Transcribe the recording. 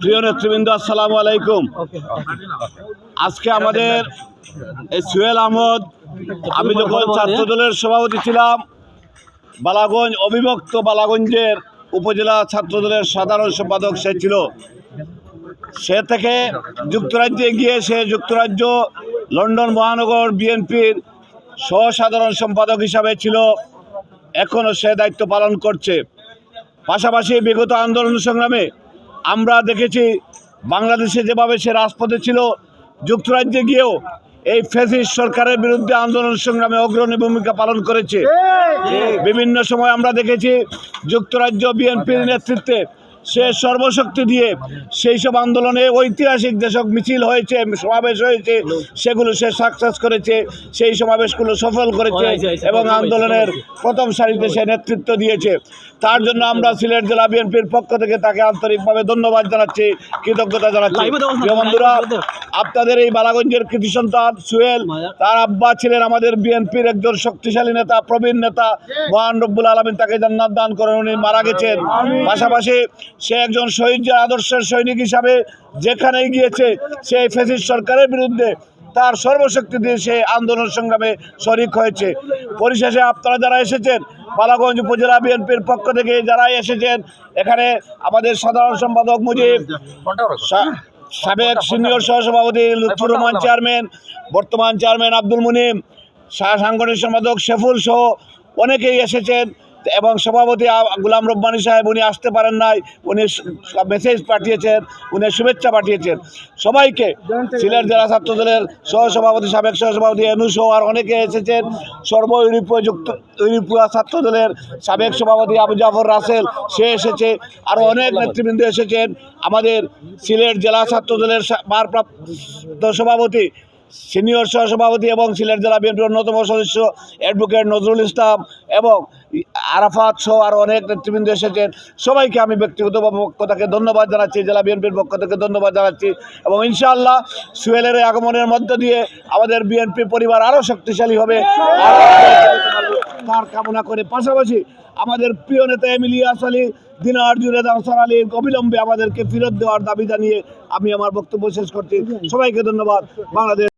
প্রিয় নেতৃবৃন্দ, আসসালামু আলাইকুম। আজকে আমাদের এই সোহেল আহমদ, আমি যখন ছাত্রদলের সভাপতি ছিলাম, বালাগঞ্জ অবিভক্ত বালাগঞ্জের উপজেলা ছাত্রদলের সাধারণ সম্পাদক সে ছিল। সে থেকে যুক্তরাজ্যে গিয়ে সে যুক্তরাজ্য লন্ডন মহানগর বিএনপির সহসাধারণ সম্পাদক হিসাবে ছিল, এখনও সে দায়িত্ব পালন করছে। পাশাপাশি বিগত আন্দোলন সংগ্রামে আমরা দেখেছি বাংলাদেশে যেভাবে সে রাজপথে ছিল, যুক্তরাজ্যে গিয়েও এই ফ্যাসিস্ট সরকারের বিরুদ্ধে আন্দোলন সংগ্রামে অগ্রণী ভূমিকা পালন করেছে। বিভিন্ন সময় আমরা দেখেছি যুক্তরাজ্য বিএনপির নেতৃত্বে সে সর্বশক্তি দিয়ে সেই সব আন্দোলনে ঐতিহাসিক যেসব মিছিল হয়েছে, সমাবেশ হয়েছে, সেগুলো সে সাকসেস করেছে, সেই সমাবেশগুলো সফল করেছে এবং আন্দোলনের প্রথম সারিতে সে নেতৃত্ব দিয়েছে। তার জন্য আমরা সিলেট জেলা বিএনপির পক্ষ থেকে তাকে আন্তরিকভাবে ধন্যবাদ জানাচ্ছি, কৃতজ্ঞতা জানাচ্ছি। প্রিয় বন্ধুরা, আপনাদের এই বালাগঞ্জের কৃতি সন্তান সোহেল, তার আব্বা ছিলেন আমাদের বিএনপির একজন শক্তিশালী নেতা, প্রবীণ নেতা। মহান রব্বুল আলামিন তাকে জান্নাত দান করেন, উনি মারা গেছেন। পাশাপাশি সে একজন শহীদের আদর্শের সৈনিক হিসাবে যেখানেই গিয়েছে সে ফ্যাসিস্ট সরকারের বিরুদ্ধে তার সর্বশক্তি দিয়ে সে আন্দোলন সংগ্রামে শরিক হয়েছে। পরিশেষে আপনারা যারা এসেছেন, বালাগঞ্জ উপজেলা বিএনপির পক্ষ থেকে যারাই এসেছেন, এখানে আমাদের সাধারণ সম্পাদক মুজিব, সাবেক সিনিয়র সহসভাপতি লুৎফুর রহমান চেয়ারম্যান, বর্তমান চেয়ারম্যান আব্দুল মুনিম, সাংগঠনিক সম্পাদক শেফুল সহ অনেকেই এসেছেন এবং সভাপতি গোলাম রব্বানী সাহেব, উনি আসতে পারেন নাই, উনি মেসেজ পাঠিয়েছেন, উনি শুভেচ্ছা পাঠিয়েছেন। সবাইকে সিলেট জেলা ছাত্রদলের সহসভাপতি, সাবেক সহসভাপতি এনুসহ আর অনেকে এসেছেন। সর্ব ইউরোপীয় ছাত্রদলের সাবেক সভাপতি আবু জাফর রাসেল, সে এসেছে। আরও অনেক নেতৃবৃন্দ এসেছেন। আমাদের সিলেট জেলা ছাত্রদলের ভারপ্রাপ্ত সভাপতি, সিনিয়র সহসভাপতি এবং সিলেট জেলা বিএনপির অন্যতম সদস্য অ্যাডভোকেট নজরুল ইসলাম এবং আরাফাত সহ আরও অনেক নেতৃবৃন্দ এসেছেন। সবাইকে আমি ব্যক্তিগত পক্ষ থেকে ধন্যবাদ জানাচ্ছি, জেলা বিএনপির পক্ষ থেকে ধন্যবাদ জানাচ্ছি এবং ইনশাআল্লাহ সোহেলের আগমনের মধ্য দিয়ে আমাদের বিএনপি পরিবার আরও শক্তিশালী হবে তার কামনা করে। পাশাপাশি আমাদের প্রিয় নেতা এমিলিয়াস আলী, দিনার জুনেদ আনসার আলী অবিলম্বে আমাদেরকে ফেরত দেওয়ার দাবি জানিয়ে আমি আমার বক্তব্য শেষ করছি। সবাইকে ধন্যবাদ। বাংলাদেশ।